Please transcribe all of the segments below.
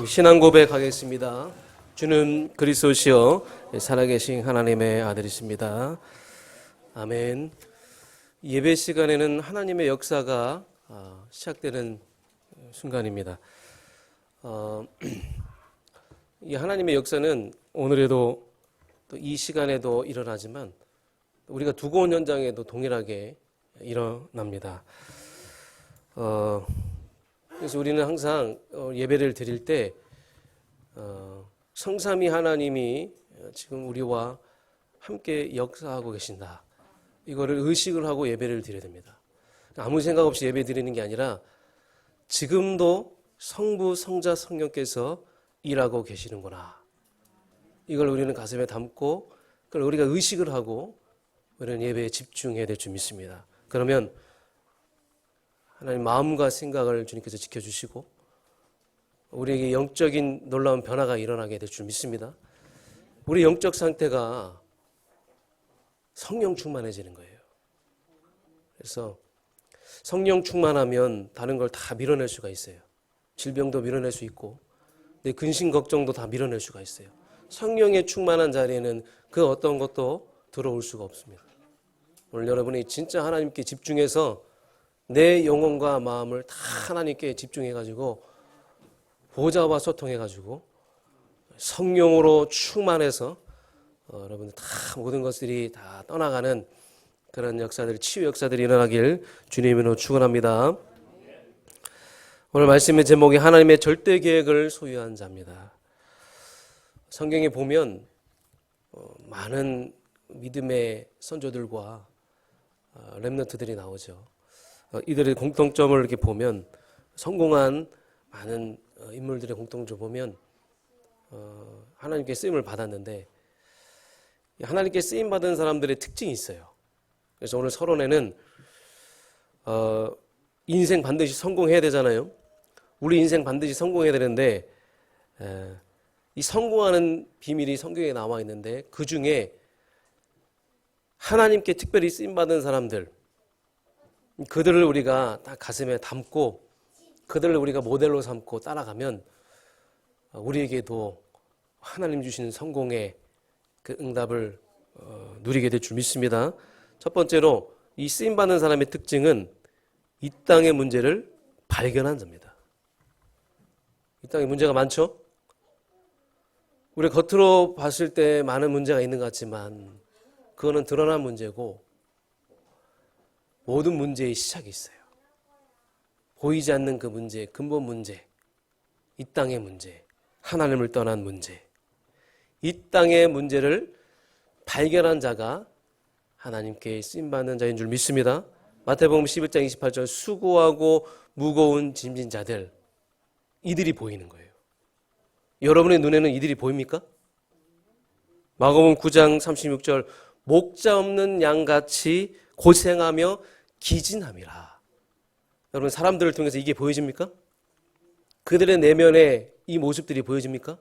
신앙 고백하겠습니다. 주는 그리스도시요 살아계신 하나님의 아들이십니다. 아멘. 예배 시간에는 하나님의 역사가 시작되는 순간입니다. 이 하나님의 역사는 오늘에도 또 이 시간에도 일어나지만 우리가 두고 온 현장에도 동일하게 일어납니다. 그래서 우리는 항상 예배를 드릴 때 성삼위 하나님이 지금 우리와 함께 역사하고 계신다. 이거를 의식을 하고 예배를 드려야 됩니다. 아무 생각 없이 예배 드리는 게 아니라 지금도 성부, 성자, 성령께서 일하고 계시는구나. 이걸 우리는 가슴에 담고 그걸 우리가 의식을 하고 우리는 예배에 집중해야 될 줄 믿습니다. 그러면 하나님 마음과 생각을 주님께서 지켜주시고 우리에게 영적인 놀라운 변화가 일어나게 될 줄 믿습니다. 우리 영적 상태가 성령 충만해지는 거예요. 그래서 성령 충만하면 다른 걸 다 밀어낼 수가 있어요. 질병도 밀어낼 수 있고 내 근심 걱정도 다 밀어낼 수가 있어요. 성령의 충만한 자리에는 그 어떤 것도 들어올 수가 없습니다. 오늘 여러분이 진짜 하나님께 집중해서 내 영혼과 마음을 다 하나님께 집중해가지고 보좌와 소통해가지고 성령으로 충만해서 여러분들 다 모든 것들이 다 떠나가는 그런 역사들, 치유 역사들이 일어나길 주님으로 축원합니다. 오늘 말씀의 제목이 하나님의 절대 계획을 소유한 자입니다. 성경에 보면 많은 믿음의 선조들과 렘넌트들이 나오죠. 이들의 공통점을 이렇게 보면 성공한 많은 인물들의 공통점을 보면 하나님께 쓰임을 받았는데 하나님께 쓰임 받은 사람들의 특징이 있어요. 그래서 오늘 서론에는 인생 반드시 성공해야 되잖아요. 우리 인생 반드시 성공해야 되는데 이 성공하는 비밀이 성경에 나와 있는데 그 중에 하나님께 특별히 쓰임 받은 사람들 그들을 우리가 딱 가슴에 담고 그들을 우리가 모델로 삼고 따라가면 우리에게도 하나님 주시는 성공의 그 응답을 누리게 될 줄 믿습니다. 첫 번째로 이 쓰임받는 사람의 특징은 이 땅의 문제를 발견한 자입니다. 이 땅에 문제가 많죠? 우리 겉으로 봤을 때 많은 문제가 있는 것 같지만 그거는 드러난 문제고 모든 문제의 시작이 있어요. 보이지 않는 그 문제, 근본 문제, 이 땅의 문제, 하나님을 떠난 문제, 이 땅의 문제를 발견한 자가 하나님께 쓰임받는 자인 줄 믿습니다. 마태복음 11장 28절 수고하고 무거운 짐진 자들 이들이 보이는 거예요. 여러분의 눈에는 이들이 보입니까? 마가복음 9장 36절 목자 없는 양같이 고생하며 기진함이라. 여러분 사람들을 통해서 이게 보여집니까? 그들의 내면에 이 모습들이 보여집니까?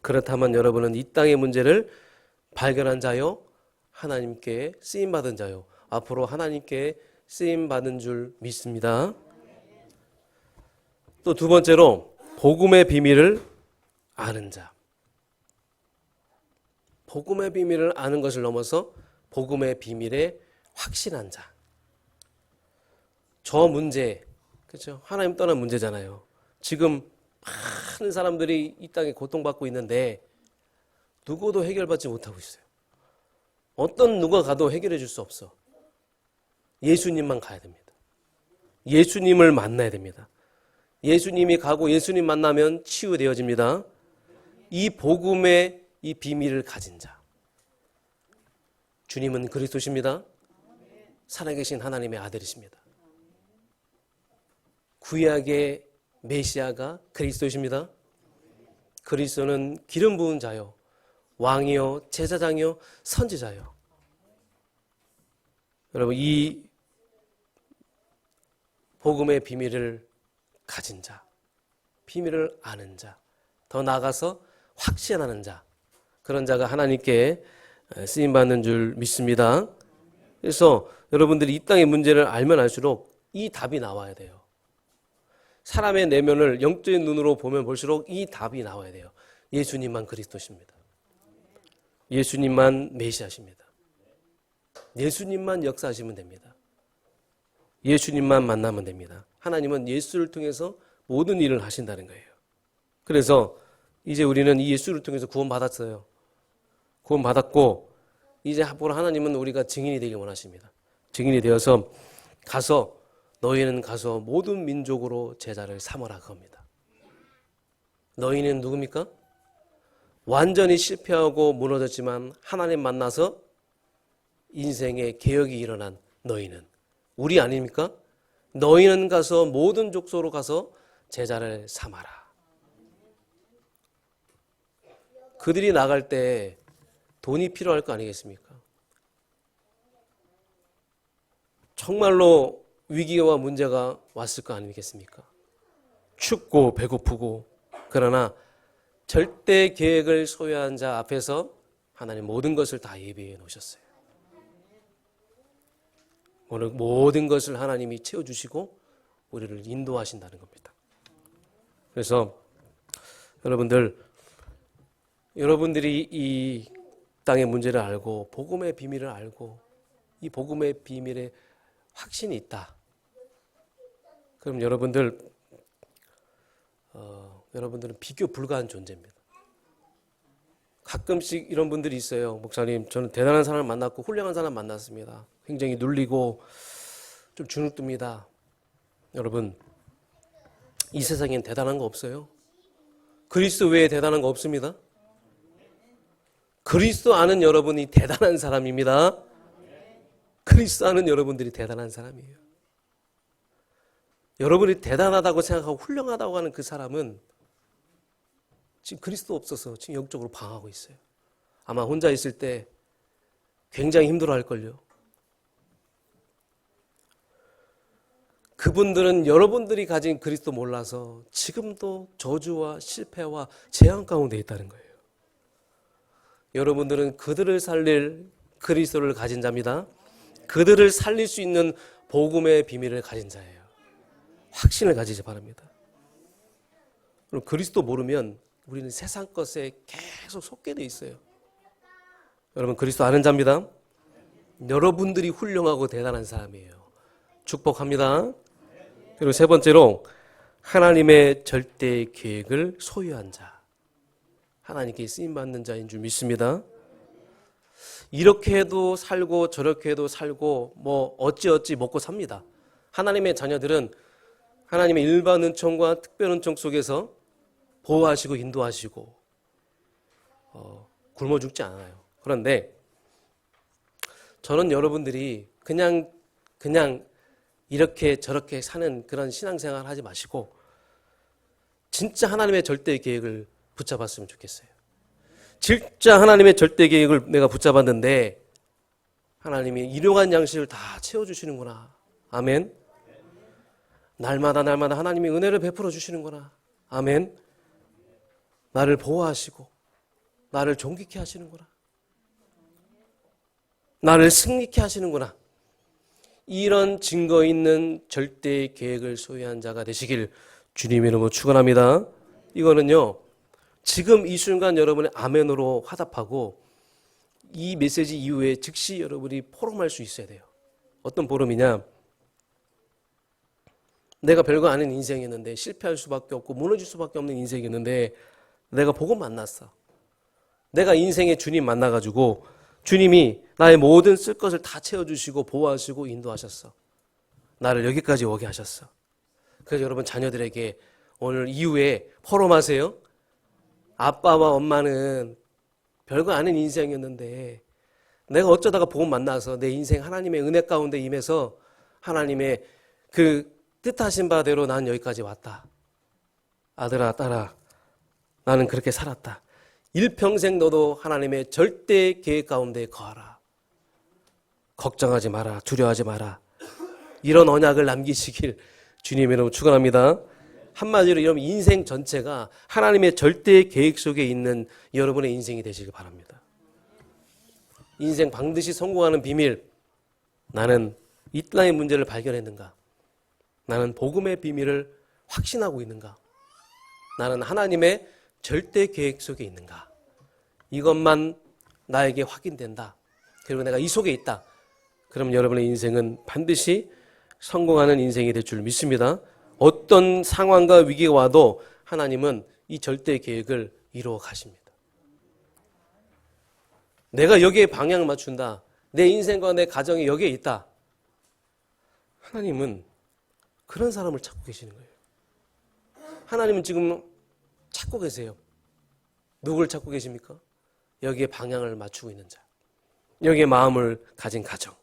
그렇다면 여러분은 이 땅의 문제를 발견한 자요 하나님께 쓰임받은 자요 앞으로 하나님께 쓰임받은 줄 믿습니다. 또 두 번째로 복음의 비밀을 아는 자. 복음의 비밀을 아는 것을 넘어서 복음의 비밀에 확신한 자. 저 문제, 그렇죠? 하나님 떠난 문제잖아요. 지금 많은 사람들이 이 땅에 고통받고 있는데 누구도 해결받지 못하고 있어요. 어떤 누가 가도 해결해 줄 수 없어. 예수님만 가야 됩니다. 예수님을 만나야 됩니다. 예수님이 가고 예수님 만나면 치유되어집니다. 이 복음의 이 비밀을 가진 자. 주님은 그리스도십니다. 살아계신 하나님의 아들이십니다. 구약의 메시아가 그리스도십니다. 그리스도는 기름 부은 자요, 왕이요, 제사장이요, 선지자요. 여러분 이 복음의 비밀을 가진 자, 비밀을 아는 자, 더 나아가서 확신하는 자, 그런 자가 하나님께 쓰임받는 줄 믿습니다. 그래서 여러분들이 이 땅의 문제를 알면 알수록 이 답이 나와야 돼요. 사람의 내면을 영적인 눈으로 보면 볼수록 이 답이 나와야 돼요. 예수님만 그리스도십니다. 예수님만 메시아십니다. 예수님만 역사하시면 됩니다. 예수님만 만나면 됩니다. 하나님은 예수를 통해서 모든 일을 하신다는 거예요. 그래서 이제 우리는 이 예수를 통해서 구원받았어요. 구원받았고 이제 앞으로 하나님은 우리가 증인이 되길 원하십니다. 증인이 되어서 가서 너희는 가서 모든 민족으로 제자를 삼으라 그겁니다. 너희는 누굽니까? 완전히 실패하고 무너졌지만 하나님 만나서 인생의 개혁이 일어난 너희는 우리 아닙니까? 너희는 가서 모든 족속으로 가서 제자를 삼아라. 그들이 나갈 때 돈이 필요할 거 아니겠습니까? 정말로 위기와 문제가 왔을 거 아니겠습니까? 춥고 배고프고 그러나 절대 계획을 소유한 자 앞에서 하나님 모든 것을 다 예비해 놓으셨어요. 오늘 모든 것을 하나님이 채워주시고 우리를 인도하신다는 겁니다. 그래서 여러분들이 이 땅의 문제를 알고 복음의 비밀을 알고 이 복음의 비밀에 확신이 있다. 그럼 여러분들은 비교 불가한 존재입니다. 가끔씩 이런 분들이 있어요. 목사님, 저는 대단한 사람을 만났고 훌륭한 사람 만났습니다. 굉장히 눌리고 좀 주눅듭니다. 여러분, 이 세상엔 대단한 거 없어요. 그리스도 외에 대단한 거 없습니다. 그리스도 아는 여러분이 대단한 사람입니다. 그리스도 아는 여러분들이 대단한 사람이에요. 여러분이 대단하다고 생각하고 훌륭하다고 하는 그 사람은 지금 그리스도 없어서 지금 영적으로 방황하고 있어요. 아마 혼자 있을 때 굉장히 힘들어할걸요. 그분들은 여러분들이 가진 그리스도 몰라서 지금도 저주와 실패와 재앙 가운데 있다는 거예요. 여러분들은 그들을 살릴 그리스도를 가진 자입니다. 그들을 살릴 수 있는 복음의 비밀을 가진 자예요. 확신을 가지지 바랍니다. 그럼 그리스도 모르면 우리는 세상 것에 계속 속게 돼 있어요. 여러분, 그리스도 아는 자입니다. 여러분들이 훌륭하고 대단한 사람이에요. 축복합니다. 그리고 세 번째로 하나님의 절대 계획을 소유한 자. 하나님께 쓰임받는 자인 줄 믿습니다. 이렇게 해도 살고 저렇게 해도 살고 뭐 어찌어찌 먹고 삽니다. 하나님의 자녀들은 하나님의 일반 은총과 특별 은총 속에서 보호하시고 인도하시고 굶어 죽지 않아요. 그런데 저는 여러분들이 그냥 이렇게 저렇게 사는 그런 신앙생활 하지 마시고 진짜 하나님의 절대 계획을 붙잡았으면 좋겠어요. 진짜 하나님의 절대 계획을 내가 붙잡았는데 하나님이 일용한 양식을 다 채워주시는구나. 아멘. 날마다 하나님이 은혜를 베풀어 주시는구나. 아멘. 나를 보호하시고 나를 존귀케 하시는구나. 나를 승리케 하시는구나. 이런 증거 있는 절대 계획을 소유한 자가 되시길 주님의 이름으로 축원합니다. 이거는요, 지금 이 순간 여러분의 아멘으로 화답하고 이 메시지 이후에 즉시 여러분이 포럼할 수 있어야 돼요. 어떤 포럼이냐? 내가 별거 아닌 인생이었는데 실패할 수밖에 없고 무너질 수밖에 없는 인생이었는데 내가 복음 만났어. 내가 인생의 주님 만나가지고 주님이 나의 모든 쓸 것을 다 채워주시고 보호하시고 인도하셨어. 나를 여기까지 오게 하셨어. 그래서 여러분 자녀들에게 오늘 이후에 포럼하세요. 아빠와 엄마는 별거 아닌 인생이었는데 내가 어쩌다가 복음 만나서 내 인생 하나님의 은혜 가운데 임해서 하나님의 그 뜻하신 바대로 난 여기까지 왔다. 아들아, 딸아, 나는 그렇게 살았다. 일평생 너도 하나님의 절대 계획 가운데 거하라. 걱정하지 마라. 두려워하지 마라. 이런 언약을 남기시길 주님의 이름으로 축원합니다. 한마디로 여러분 인생 전체가 하나님의 절대 계획 속에 있는 여러분의 인생이 되시길 바랍니다. 인생 반드시 성공하는 비밀. 나는 이 땅의 문제를 발견했는가? 나는 복음의 비밀을 확신하고 있는가? 나는 하나님의 절대 계획 속에 있는가? 이것만 나에게 확인된다. 그리고 내가 이 속에 있다. 그럼 여러분의 인생은 반드시 성공하는 인생이 될 줄 믿습니다. 어떤 상황과 위기가 와도 하나님은 이 절대 계획을 이루어 가십니다. 내가 여기에 방향을 맞춘다. 내 인생과 내 가정이 여기에 있다. 하나님은 그런 사람을 찾고 계시는 거예요. 하나님은 지금 찾고 계세요. 누굴 찾고 계십니까? 여기에 방향을 맞추고 있는 자. 여기에 마음을 가진 가정.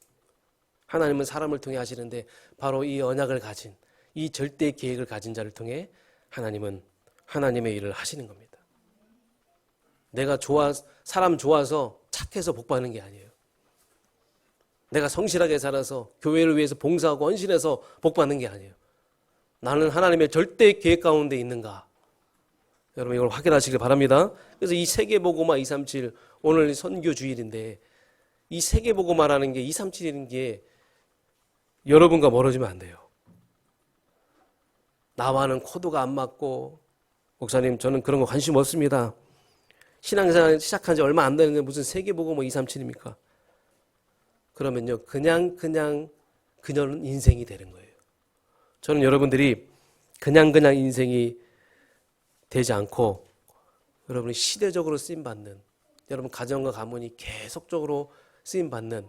하나님은 사람을 통해 하시는데 바로 이 언약을 가진, 이 절대 계획을 가진 자를 통해 하나님은 하나님의 일을 하시는 겁니다. 내가 사람 좋아서 착해서 복받는 게 아니에요. 내가 성실하게 살아서 교회를 위해서 봉사하고 헌신해서 복받는 게 아니에요. 나는 하나님의 절대 계획 가운데 있는가? 여러분 이걸 확인하시길 바랍니다. 그래서 이 세계복음화 237 오늘 선교 주일인데 이 세계복음화라는 게 237이라는 게 여러분과 멀어지면 안 돼요. 나와는 코드가 안 맞고 목사님 저는 그런 거 관심 없습니다. 신앙생활 시작한 지 얼마 안 되는데 무슨 세계복음화 237입니까? 그러면요 그냥 그녀는 인생이 되는 거예요. 저는 여러분들이 그냥 인생이 되지 않고 여러분이 시대적으로 쓰임받는, 여러분 가정과 가문이 계속적으로 쓰임받는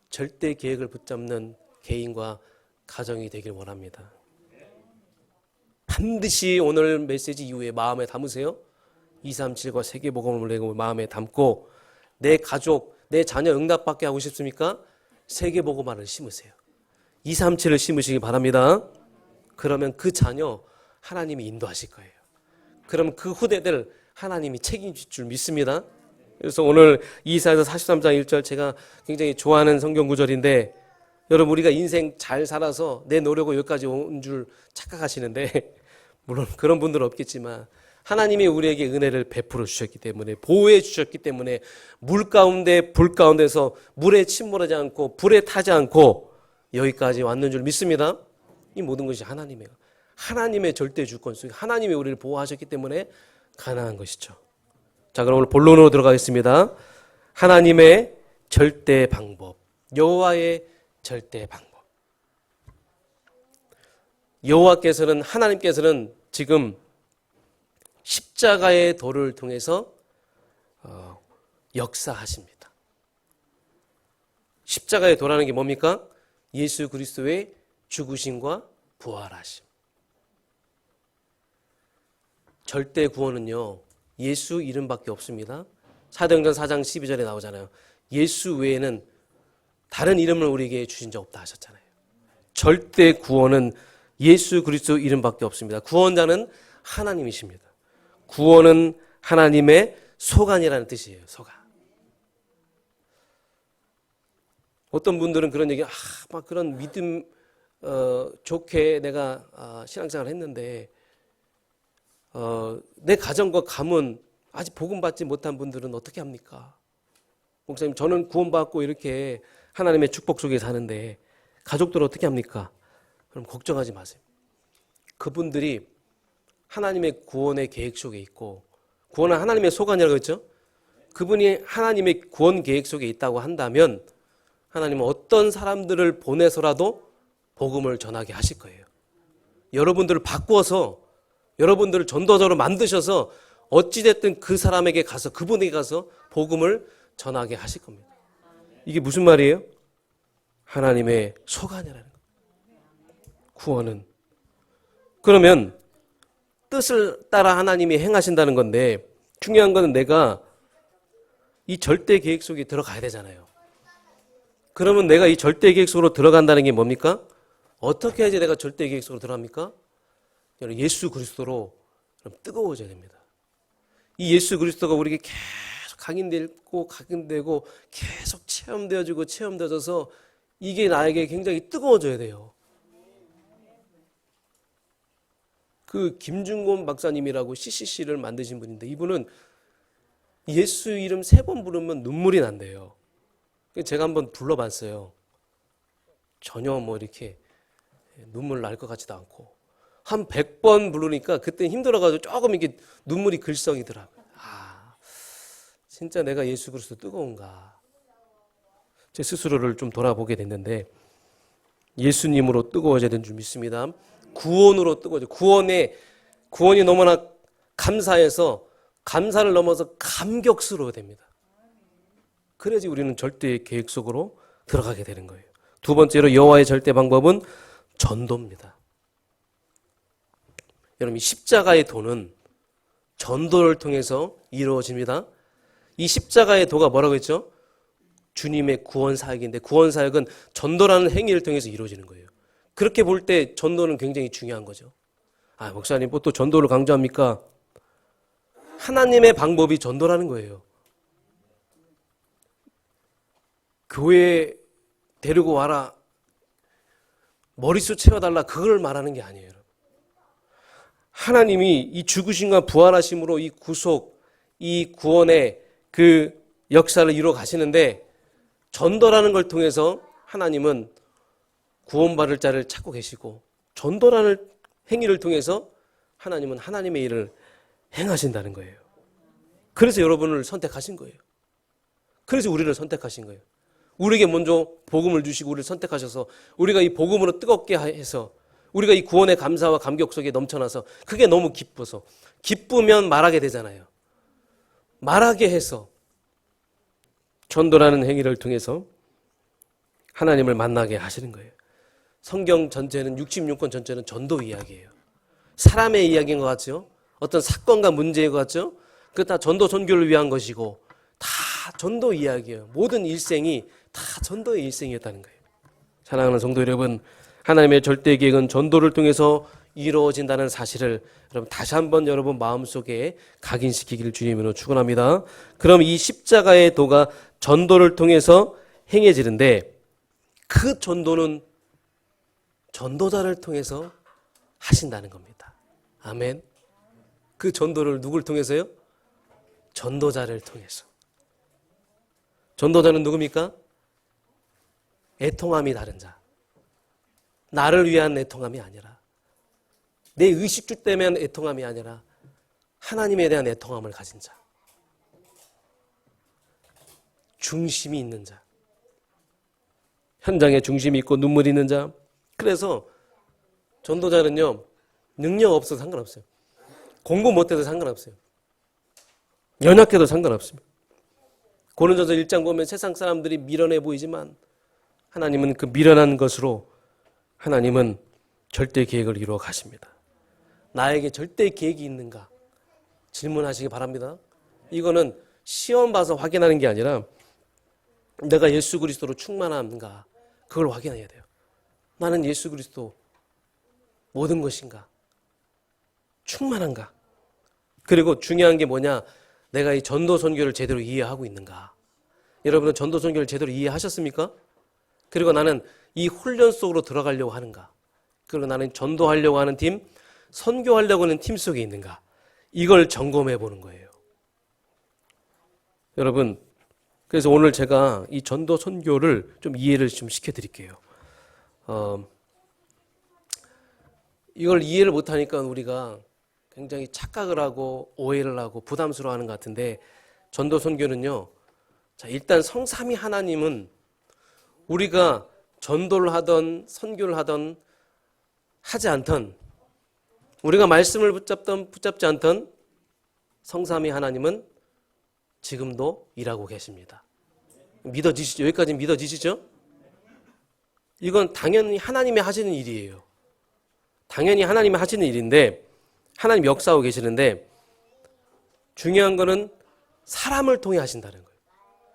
절대 계획을 붙잡는 개인과 가정이 되길 원합니다. 반드시 오늘 메시지 이후에 마음에 담으세요. 237과 세계복음을 내고 마음에 담고 내 가족, 내 자녀 응답받게 하고 싶습니까? 세계복음화를 심으세요. 237을 심으시기 바랍니다. 그러면 그 자녀 하나님이 인도하실 거예요. 그럼 그 후대들 하나님이 책임질 줄 믿습니다. 그래서 오늘 이사야서 43장 1절 제가 굉장히 좋아하는 성경 구절인데 여러분 우리가 인생 잘 살아서 내 노력으로 여기까지 온 줄 착각하시는데 물론 그런 분들은 없겠지만 하나님이 우리에게 은혜를 베풀어 주셨기 때문에 보호해 주셨기 때문에 물 가운데 불 가운데서 물에 침몰하지 않고 불에 타지 않고 여기까지 왔는 줄 믿습니다. 이 모든 것이 하나님의 절대 주권 속에 하나님이 우리를 보호하셨기 때문에 가능한 것이죠. 자, 그럼 오늘 본론으로 들어가겠습니다. 하나님의 절대 방법, 여호와의 절대 방법. 하나님께서는 지금 십자가의 도를 통해서 역사하십니다. 십자가의 도라는 게 뭡니까? 예수 그리스도의 죽으심과 부활하심. 절대 구원은요 예수 이름밖에 없습니다. 사도행전 4장 12절에 나오잖아요. 예수 외에는 다른 이름을 우리에게 주신 적 없다 하셨잖아요. 절대 구원은 예수 그리스도 이름밖에 없습니다. 구원자는 하나님이십니다. 구원은 하나님의 소관이라는 뜻이에요. 소관. 어떤 분들은 그런 얘기, 막 그런 믿음 좋게 내가 신앙생활을 했는데 내 가정과 가문 아직 복음 받지 못한 분들은 어떻게 합니까? 목사님 저는 구원받고 이렇게 하나님의 축복 속에 사는데 가족들 어떻게 합니까? 그럼 걱정하지 마세요. 그분들이 하나님의 구원의 계획 속에 있고 구원은 하나님의 소관이라고 했죠? 그분이 하나님의 구원 계획 속에 있다고 한다면 하나님은 어떤 사람들을 보내서라도 복음을 전하게 하실 거예요. 여러분들을 바꾸어서 여러분들을 전도자로 만드셔서 어찌됐든 그 사람에게 가서 그분에게 가서 복음을 전하게 하실 겁니다. 이게 무슨 말이에요? 하나님의 소관이라는 거예요. 구원은. 그러면 뜻을 따라 하나님이 행하신다는 건데 중요한 거는 내가 이 절대 계획 속에 들어가야 되잖아요. 그러면 내가 이 절대 계획 속으로 들어간다는 게 뭡니까? 어떻게 해야지 내가 절대 계획 속으로 들어갑니까? 예수 그리스도로 뜨거워져야 됩니다. 이 예수 그리스도가 우리에게 계속 각인되고 계속 체험되어져서 이게 나에게 굉장히 뜨거워져야 돼요. 그 김중곤 박사님이라고 CCC를 만드신 분인데 이분은 예수 이름 3번 부르면 눈물이 난대요. 제가 한번 불러봤어요. 전혀 이렇게 눈물 날 것 같지도 않고 한 100번 부르니까 그때 힘들어가지고 조금 이게 눈물이 글썽이더라고요. 아, 진짜 내가 예수 그리스도 뜨거운가. 제 스스로를 좀 돌아보게 됐는데 예수님으로 뜨거워져야 되는 줄 믿습니다. 구원으로 뜨거워져. 구원이 너무나 감사해서 감사를 넘어서 감격스러워야 됩니다. 그래야지 우리는 절대의 계획 속으로 들어가게 되는 거예요. 두 번째로 여호와의 절대 방법은 전도입니다. 여러분, 이 십자가의 도는 전도를 통해서 이루어집니다. 이 십자가의 도가 뭐라고 했죠? 주님의 구원 사역인데 구원 사역은 전도라는 행위를 통해서 이루어지는 거예요. 그렇게 볼 때 전도는 굉장히 중요한 거죠. 아, 목사님 또 전도를 강조합니까? 하나님의 방법이 전도라는 거예요. 교회에 데리고 와라, 머릿수 채워달라, 그걸 말하는 게 아니에요. 하나님이 이 죽으심과 부활하심으로 이 구속, 이 구원의 그 역사를 이루어 가시는데 전도라는 걸 통해서 하나님은 구원받을 자를 찾고 계시고 전도라는 행위를 통해서 하나님은 하나님의 일을 행하신다는 거예요. 그래서 여러분을 선택하신 거예요. 그래서 우리를 선택하신 거예요. 우리에게 먼저 복음을 주시고 우리를 선택하셔서 우리가 이 복음으로 뜨겁게 해서 우리가 이 구원의 감사와 감격 속에 넘쳐나서 그게 너무 기뻐서 기쁘면 말하게 되잖아요. 말하게 해서 전도라는 행위를 통해서 하나님을 만나게 하시는 거예요. 성경 전체는 66권 전체는 전도 이야기예요. 사람의 이야기인 것 같죠? 어떤 사건과 문제인 것 같죠? 그 다 전도 선교를 위한 것이고 다 전도 이야기예요. 모든 일생이 다 전도의 일생이었다는 거예요. 사랑하는 성도 여러분, 하나님의 절대 계획은 전도를 통해서 이루어진다는 사실을 여러분 다시 한번 여러분 마음속에 각인시키기를 주님으로 축원합니다. 그럼 이 십자가의 도가 전도를 통해서 행해지는데 그 전도는 전도자를 통해서 하신다는 겁니다. 아멘. 그 전도를 누굴 통해서요? 전도자를 통해서. 전도자는 누굽니까? 애통함이 다른 자. 나를 위한 애통함이 아니라 내 의식주 때문에 애통함이 아니라 하나님에 대한 애통함을 가진 자. 중심이 있는 자. 현장에 중심이 있고 눈물이 있는 자. 그래서 전도자는요, 능력 없어도 상관없어요. 공부 못해도 상관없어요. 연약해도 상관없습니다. 고린도전서 1장 보면 세상 사람들이 미련해 보이지만 하나님은 그 미련한 것으로 하나님은 절대 계획을 이루어 가십니다. 나에게 절대 계획이 있는가? 질문하시기 바랍니다. 이거는 시험 봐서 확인하는 게 아니라 내가 예수 그리스도로 충만한가? 그걸 확인해야 돼요. 나는 예수 그리스도 모든 것인가? 충만한가? 그리고 중요한 게 뭐냐? 내가 이 전도 선교를 제대로 이해하고 있는가? 여러분은 전도 선교를 제대로 이해하셨습니까? 그리고 나는 이 훈련 속으로 들어가려고 하는가? 그리고 나는 전도하려고 하는 팀, 선교하려고 하는 팀 속에 있는가? 이걸 점검해 보는 거예요. 여러분, 그래서 오늘 제가 이 전도 선교를 좀 이해를 좀 시켜드릴게요. 이걸 이해를 못하니까 우리가 굉장히 착각을 하고 오해를 하고 부담스러워하는 것 같은데 전도 선교는요. 자, 일단 성삼위 하나님은 우리가 전도를 하던 선교를 하던 하지 않던 우리가 말씀을 붙잡던 붙잡지 않던 성삼위 하나님은 지금도 일하고 계십니다. 믿어지시죠? 여기까지 믿어지시죠? 이건 당연히 하나님이 하시는 일이에요. 당연히 하나님이 하시는 일인데 하나님 역사하고 계시는데 중요한 거는 사람을 통해 하신다는 거예요.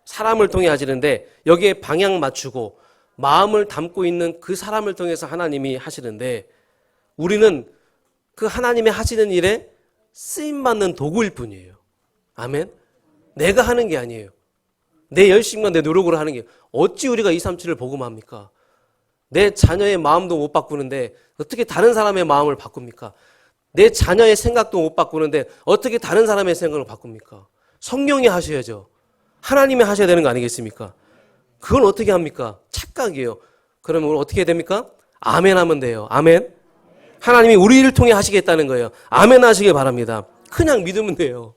사람을 통해 하시는데 여기에 방향 맞추고 마음을 담고 있는 그 사람을 통해서 하나님이 하시는데 우리는 그 하나님의 하시는 일에 쓰임받는 도구일 뿐이에요. 아멘? 내가 하는 게 아니에요. 내 열심과 내 노력으로 하는 게 어찌 우리가 237을 복음합니까? 내 자녀의 마음도 못 바꾸는데 어떻게 다른 사람의 마음을 바꿉니까? 내 자녀의 생각도 못 바꾸는데 어떻게 다른 사람의 생각을 바꿉니까? 성령이 하셔야죠. 하나님이 하셔야 되는 거 아니겠습니까? 그걸 어떻게 합니까? 착각이에요. 그러면 어떻게 해야 됩니까? 아멘 하면 돼요. 아멘. 하나님이 우리를 통해 하시겠다는 거예요. 아멘 하시길 바랍니다. 그냥 믿으면 돼요.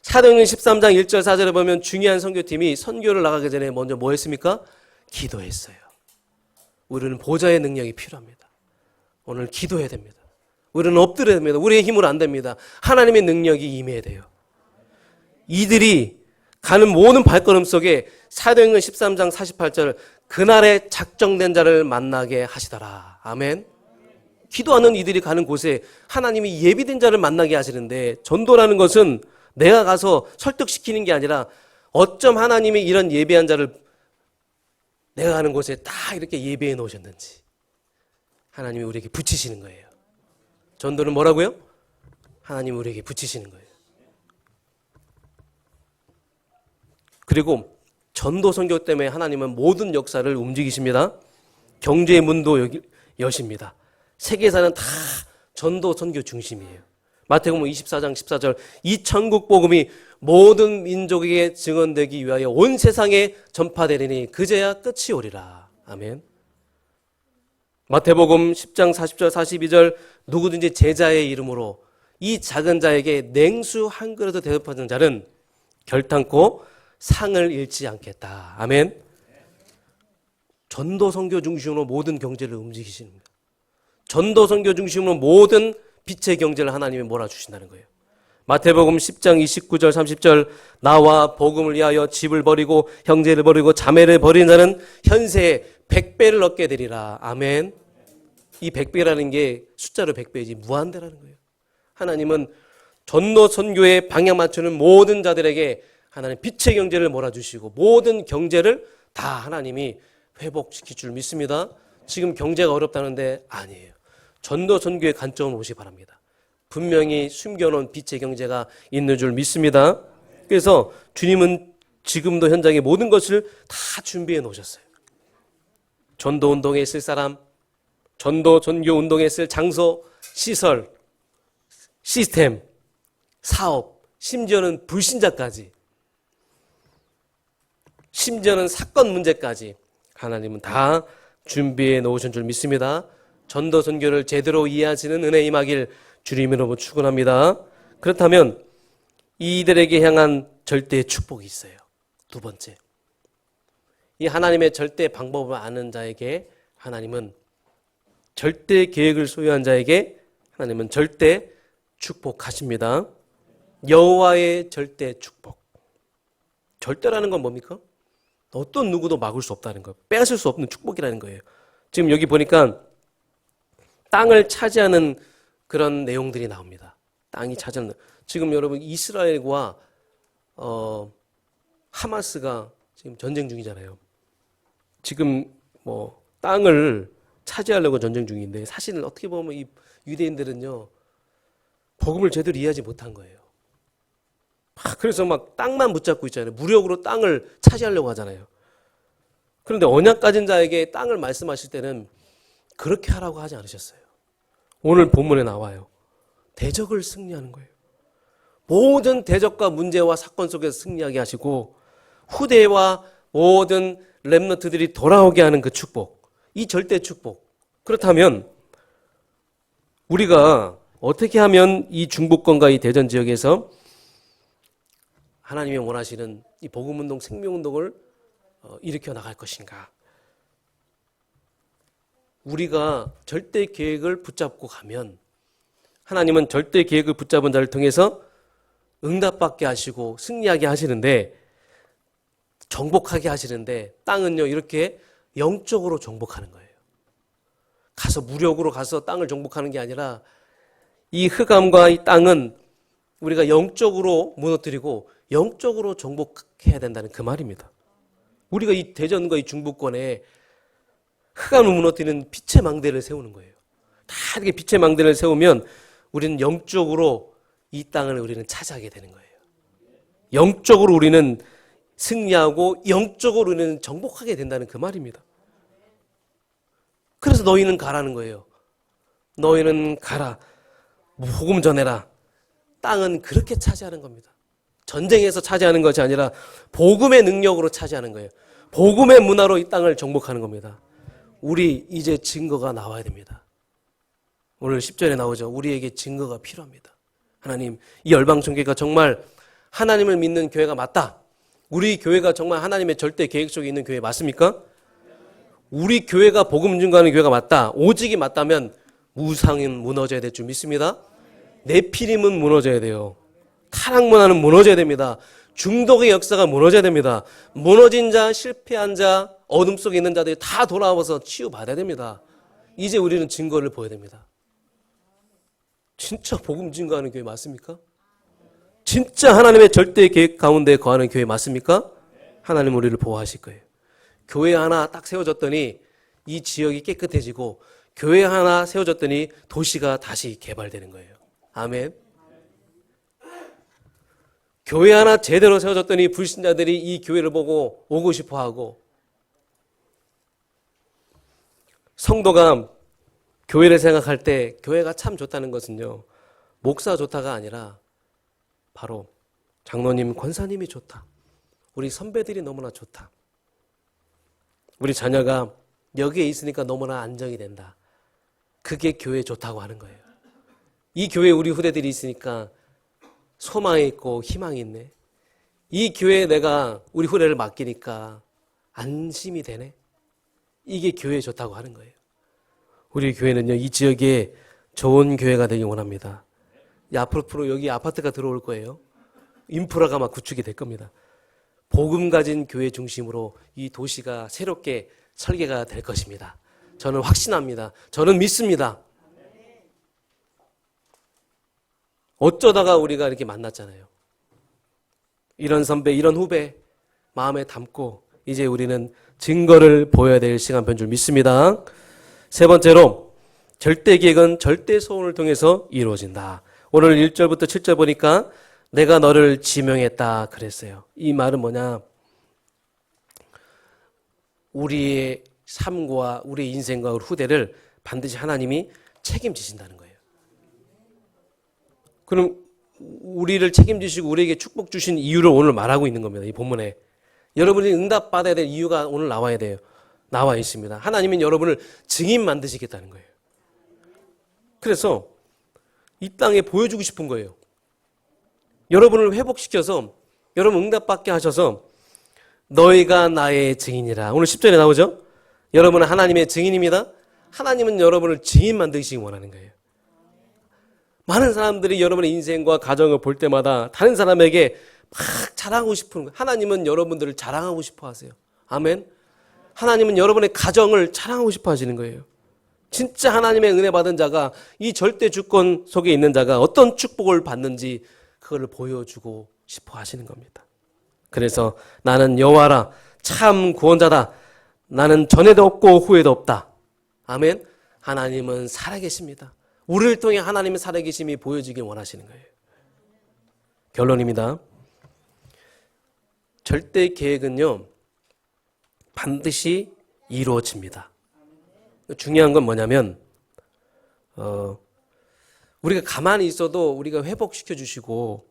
사도행전 13장 1절 4절에 보면 중요한 선교팀이 선교를 나가기 전에 먼저 뭐 했습니까? 기도했어요. 우리는 보좌의 능력이 필요합니다. 오늘 기도해야 됩니다. 우리는 엎드려야 됩니다. 우리의 힘으로 안 됩니다. 하나님의 능력이 임해야 돼요. 이들이 가는 모든 발걸음 속에 사도행전 13장 48절 그날에 작정된 자를 만나게 하시더라. 아멘. 기도하는 이들이 가는 곳에 하나님이 예비된 자를 만나게 하시는데, 전도라는 것은 내가 가서 설득시키는 게 아니라 어쩜 하나님이 이런 예배한 자를 내가 가는 곳에 딱 이렇게 예배해 놓으셨는지 하나님이 우리에게 붙이시는 거예요. 전도는 뭐라고요? 하나님이 우리에게 붙이시는 거예요. 그리고 전도 선교 때문에 하나님은 모든 역사를 움직이십니다. 경제의 문도 여십니다. 세계사는 다 전도 선교 중심이에요. 마태복음 24장 14절 이 천국 복음이 모든 민족에게 증언되기 위하여 온 세상에 전파되리니 그제야 끝이 오리라. 아멘. 마태복음 10장 40절 42절 누구든지 제자의 이름으로 이 작은 자에게 냉수 한 그릇을 대접하는 자는 결탄코 상을 잃지 않겠다. 아멘. 전도 선교 중심으로 모든 경제를 움직이시는 거예요. 전도 선교 중심으로 모든 빛의 경제를 하나님이 몰아주신다는 거예요. 마태복음 10장 29절 30절 나와 복음을 위하여 집을 버리고 형제를 버리고 자매를 버리는 자는 현세에 100배를 얻게 되리라. 아멘. 이 100배라는 게 숫자로 100배이지 무한대라는 거예요. 하나님은 전도 선교에 방향 맞추는 모든 자들에게 하나님 빛의 경제를 몰아주시고 모든 경제를 다 하나님이 회복시킬 줄 믿습니다. 지금 경제가 어렵다는데 아니에요. 전도 선교의 관점을 보시기 바랍니다. 분명히 숨겨놓은 빛의 경제가 있는 줄 믿습니다. 그래서 주님은 지금도 현장에 모든 것을 다 준비해 놓으셨어요. 전도 운동에 쓸 사람, 전도 전교 운동에 쓸 장소, 시설, 시스템, 사업, 심지어는 불신자까지, 심지어는 사건 문제까지 하나님은 다 준비해 놓으신 줄 믿습니다. 전도 선교를 제대로 이해하시는 은혜 임하길 주님으로 축원합니다. 그렇다면 이들에게 향한 절대의 축복이 있어요. 두 번째, 이 하나님의 절대 방법을 아는 자에게 하나님은 절대 계획을 소유한 자에게 하나님은 절대 축복하십니다. 여호와의 절대 축복. 절대라는 건 뭡니까? 어떤 누구도 막을 수 없다는 거예요. 빼앗을 수 없는 축복이라는 거예요. 지금 여기 보니까 땅을 차지하는 그런 내용들이 나옵니다. 땅이 차지하는. 지금 여러분 이스라엘과 하마스가 지금 전쟁 중이잖아요. 지금 뭐 땅을 차지하려고 전쟁 중인데 사실은 어떻게 보면 이 유대인들은요 복음을 제대로 이해하지 못한 거예요. 그래서 막 땅만 붙잡고 있잖아요. 무력으로 땅을 차지하려고 하잖아요. 그런데 언약 가진 자에게 땅을 말씀하실 때는 그렇게 하라고 하지 않으셨어요. 오늘 본문에 나와요. 대적을 승리하는 거예요. 모든 대적과 문제와 사건 속에서 승리하게 하시고 후대와 모든 렘너트들이 돌아오게 하는 그 축복, 이 절대 축복. 그렇다면 우리가 어떻게 하면 이 중부권과 이 대전 지역에서 하나님이 원하시는 이 복음운동, 생명운동을 일으켜 나갈 것인가? 우리가 절대 계획을 붙잡고 가면 하나님은 절대 계획을 붙잡은 자를 통해서 응답받게 하시고 승리하게 하시는데, 정복하게 하시는데, 땅은요 이렇게 영적으로 정복하는 거예요. 가서 무력으로 가서 땅을 정복하는 게 아니라 이 흑암과 이 땅은 우리가 영적으로 무너뜨리고 영적으로 정복해야 된다는 그 말입니다. 우리가 이 대전과 이 중부권에 흑암을 무너뜨리는 빛의 망대를 세우는 거예요. 다 이렇게 빛의 망대를 세우면 우리는 영적으로 이 땅을 우리는 차지하게 되는 거예요. 영적으로 우리는 승리하고 영적으로 우리는 정복하게 된다는 그 말입니다. 그래서 너희는 가라는 거예요. 너희는 가라. 복음 전해라. 땅은 그렇게 차지하는 겁니다. 전쟁에서 차지하는 것이 아니라 복음의 능력으로 차지하는 거예요. 복음의 문화로 이 땅을 정복하는 겁니다. 우리 이제 증거가 나와야 됩니다. 오늘 10절에 나오죠. 우리에게 증거가 필요합니다. 하나님, 이 열방총회가 정말 하나님을 믿는 교회가 맞다. 우리 교회가 정말 하나님의 절대 계획 속에 있는 교회 맞습니까? 우리 교회가 복음 증거하는 교회가 맞다. 오직이 맞다면 우상은 무너져야 될 줄 믿습니다. 네피림은 무너져야 돼요. 타락 문화는 무너져야 됩니다. 중독의 역사가 무너져야 됩니다. 무너진 자, 실패한 자, 어둠 속에 있는 자들이 다 돌아와서 치유받아야 됩니다. 이제 우리는 증거를 보여야 됩니다. 진짜 복음 증거하는 교회 맞습니까? 진짜 하나님의 절대 계획 가운데 거하는 교회 맞습니까? 하나님 우리를 보호하실 거예요. 교회 하나 딱 세워졌더니 이 지역이 깨끗해지고 교회 하나 세워졌더니 도시가 다시 개발되는 거예요. 아멘. 교회 하나 제대로 세워졌더니 불신자들이 이 교회를 보고 오고 싶어 하고, 성도가 교회를 생각할 때 교회가 참 좋다는 것은요, 목사 좋다가 아니라 바로 장로님, 권사님이 좋다. 우리 선배들이 너무나 좋다. 우리 자녀가 여기에 있으니까 너무나 안정이 된다. 그게 교회 좋다고 하는 거예요. 이 교회에 우리 후대들이 있으니까 소망이 있고 희망이 있네. 이 교회에 내가 우리 후대를 맡기니까 안심이 되네. 이게 교회에 좋다고 하는 거예요. 우리 교회는요, 이 지역에 좋은 교회가 되길 원합니다. 앞으로 여기 아파트가 들어올 거예요. 인프라가 막 구축이 될 겁니다. 복음 가진 교회 중심으로 이 도시가 새롭게 설계가 될 것입니다. 저는 확신합니다. 저는 믿습니다. 어쩌다가 우리가 이렇게 만났잖아요. 이런 선배, 이런 후배 마음에 담고 이제 우리는 증거를 보여야 될 시간표인 줄 믿습니다. 세 번째로, 절대 계획은 절대 소원을 통해서 이루어진다. 오늘 1절부터 7절 보니까 내가 너를 지명했다 그랬어요. 이 말은 뭐냐? 우리의 삶과 우리의 인생과 우리 후대를 반드시 하나님이 책임지신다는 거예요. 그럼 우리를 책임지시고 우리에게 축복 주신 이유를 오늘 말하고 있는 겁니다. 이 본문에. 여러분이 응답받아야 될 이유가 오늘 나와야 돼요. 나와 있습니다. 하나님은 여러분을 증인 만드시겠다는 거예요. 그래서 이 땅에 보여주고 싶은 거예요. 여러분을 회복시켜서 여러분 응답받게 하셔서 너희가 나의 증인이라. 오늘 10절에 나오죠? 여러분은 하나님의 증인입니다. 하나님은 여러분을 증인 만드시기 원하는 거예요. 많은 사람들이 여러분의 인생과 가정을 볼 때마다 다른 사람에게 막 자랑하고 싶은 거예요. 하나님은 여러분들을 자랑하고 싶어 하세요. 아멘. 하나님은 여러분의 가정을 자랑하고 싶어 하시는 거예요. 진짜 하나님의 은혜 받은 자가, 이 절대 주권 속에 있는 자가 어떤 축복을 받는지 그걸 보여주고 싶어 하시는 겁니다. 그래서 나는 여호와라, 참 구원자다. 나는 전에도 없고 후에도 없다. 아멘. 하나님은 살아계십니다. 우리를 통해 하나님의 살아계심이 보여지길 원하시는 거예요. 결론입니다. 절대 계획은요, 반드시 이루어집니다. 중요한 건 뭐냐면, 우리가 가만히 있어도 우리가 회복시켜 주시고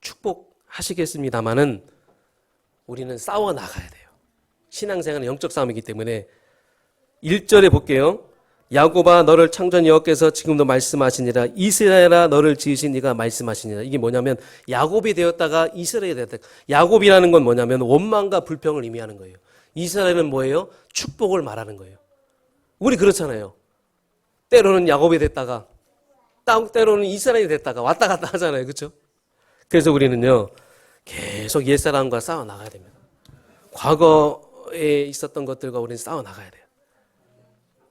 축복하시겠습니다마는 우리는 싸워 나가야 돼요. 신앙생활은 영적 싸움이기 때문에 1절에 볼게요. 야곱아 너를 창조한 여호와께서 지금도 말씀하시니라. 이스라엘아 너를 지으신 이가 말씀하시니라. 이게 뭐냐면 야곱이 되었다가 이스라엘이 되었다. 야곱이라는 건 뭐냐면 원망과 불평을 의미하는 거예요. 이스라엘은 뭐예요? 축복을 말하는 거예요. 우리 그렇잖아요. 때로는 야곱이 됐다가 때로는 이스라엘이 됐다가 왔다 갔다 하잖아요. 그렇죠? 그래서 우리는요, 계속 옛사람과 싸워 나가야 됩니다. 과거에 있었던 것들과 우리는 싸워 나가야 돼요.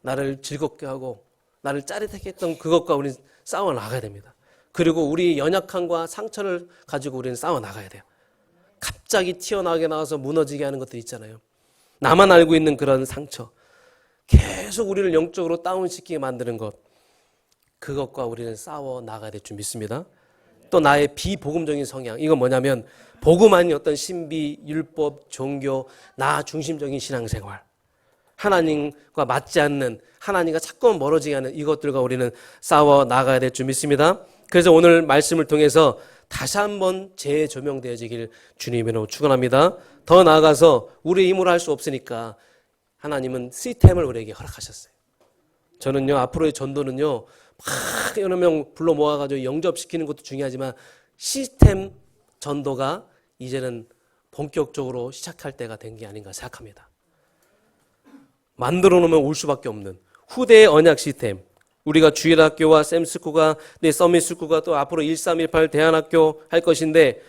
나를 즐겁게 하고 나를 짜릿하게 했던 그것과 우리는 싸워 나가야 됩니다. 그리고 우리 연약함과 상처를 가지고 우리는 싸워 나가야 돼요. 갑자기 튀어나오게 나와서 무너지게 하는 것들 있잖아요. 나만 알고 있는 그런 상처, 계속 우리를 영적으로 다운시키게 만드는 것, 그것과 우리는 싸워 나가야 될 줄 믿습니다. 또 나의 비복음적인 성향, 이건 뭐냐면 복음 아닌 어떤 신비, 율법, 종교, 나 중심적인 신앙생활, 하나님과 맞지 않는, 하나님과 자꾸 멀어지게 하는 이것들과 우리는 싸워 나가야 될 줄 믿습니다. 그래서 오늘 말씀을 통해서 다시 한번 재조명되어지길 주님으로 축원합니다. 더 나아가서 우리의 힘으로 할 수 없으니까 하나님은 시스템을 우리에게 허락하셨어요. 저는요, 앞으로의 전도는요, 막 여러 명 불러 모아가지고 영접시키는 것도 중요하지만 시스템 전도가 이제는 본격적으로 시작할 때가 된 게 아닌가 생각합니다. 만들어 놓으면 올 수밖에 없는 후대의 언약 시스템. 우리가 주일학교와 샘스쿨과 서밋스쿨과 또 앞으로 1318 대안학교 할 것인데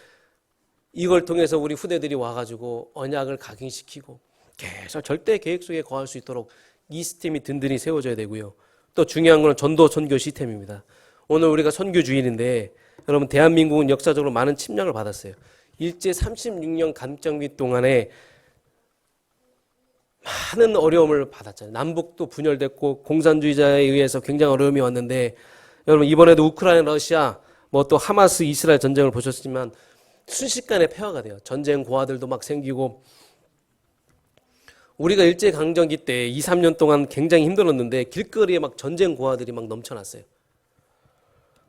이걸 통해서 우리 후대들이 와가지고 언약을 각인시키고 계속 절대 계획 속에 거할 수 있도록 이 시스템이 든든히 세워져야 되고요. 또 중요한 건 전도 선교 시스템입니다. 오늘 우리가 선교 주일인데 여러분 대한민국은 역사적으로 많은 침략을 받았어요. 일제 36년 간정기 동안에 많은 어려움을 받았잖아요. 남북도 분열됐고 공산주의자에 의해서 굉장히 어려움이 왔는데 여러분 이번에도 우크라이나 러시아 뭐 또 하마스 이스라엘 전쟁을 보셨지만 순식간에 폐허가 돼요. 전쟁 고아들도 막 생기고 우리가 일제강점기 때 2, 3년 동안 굉장히 힘들었는데 길거리에 막 전쟁 고아들이 막 넘쳐났어요.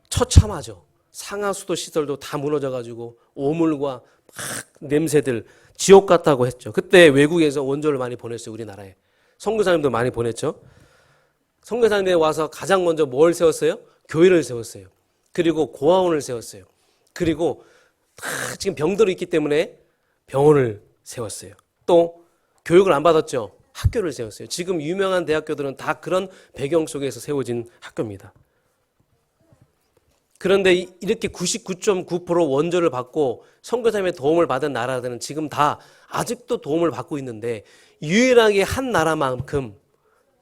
처참하죠. 상하수도 시설도 다 무너져가지고 오물과 막 냄새들 지옥 같다고 했죠. 그때 외국에서 원조를 많이 보냈어요. 우리나라에. 선교사님도 많이 보냈죠. 선교사님들이 와서 가장 먼저 뭘 세웠어요? 교회를 세웠어요. 그리고 고아원을 세웠어요. 그리고 다 지금 병들어 있기 때문에 병원을 세웠어요. 또 교육을 안 받았죠. 학교를 세웠어요. 지금 유명한 대학교들은 다 그런 배경 속에서 세워진 학교입니다. 그런데 이렇게 99.9% 원조를 받고 선교사님의 도움을 받은 나라들은 지금 다 아직도 도움을 받고 있는데 유일하게 한 나라만큼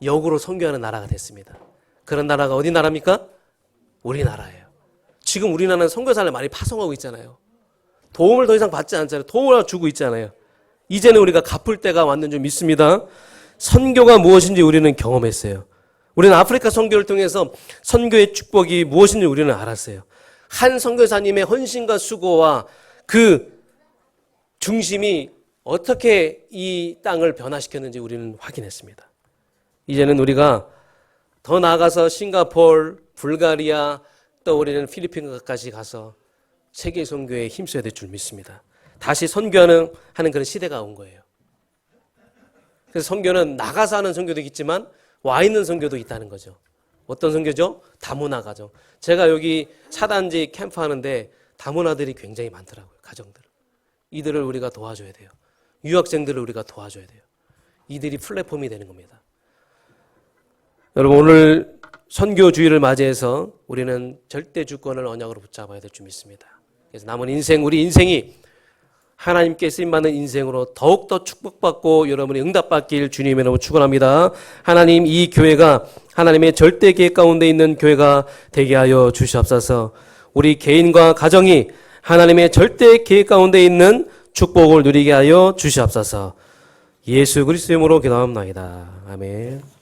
역으로 선교하는 나라가 됐습니다. 그런 나라가 어디 나라입니까? 우리나라예요. 지금 우리나라는 선교사를 많이 파송하고 있잖아요. 도움을 더 이상 받지 않잖아요. 도움을 주고 있잖아요. 이제는 우리가 갚을 때가 왔는 줄 믿습니다. 선교가 무엇인지 우리는 경험했어요. 우리는 아프리카 선교를 통해서 선교의 축복이 무엇인지 우리는 알았어요. 한 선교사님의 헌신과 수고와 그 중심이 어떻게 이 땅을 변화시켰는지 우리는 확인했습니다. 이제는 우리가 더 나아가서 싱가포르, 불가리아, 또 우리는 필리핀까지 가서 세계 선교에 힘써야 될 줄 믿습니다. 다시 선교하는 그런 시대가 온 거예요. 그래서 선교는 나가서 하는 선교도 있지만 와 있는 선교도 있다는 거죠. 어떤 선교죠? 다문화가정. 제가 여기 사단지 캠프 하는데 다문화들이 굉장히 많더라고요. 가정들. 이들을 우리가 도와줘야 돼요. 유학생들을 우리가 도와줘야 돼요. 이들이 플랫폼이 되는 겁니다. 여러분 오늘 선교주의를 맞이해서 우리는 절대 주권을 언약으로 붙잡아야 될 줄 믿습니다. 그래서 남은 인생, 우리 인생이 하나님께 쓰임받는 인생으로 더욱더 축복받고 여러분이 응답받길 주님의 이름으로 축원합니다. 하나님 이 교회가 하나님의 절대 계획 가운데 있는 교회가 되게 하여 주시옵소서. 우리 개인과 가정이 하나님의 절대 계획 가운데 있는 축복을 누리게 하여 주시옵소서. 예수 그리스도의 이름으로 기도합니다. 아멘.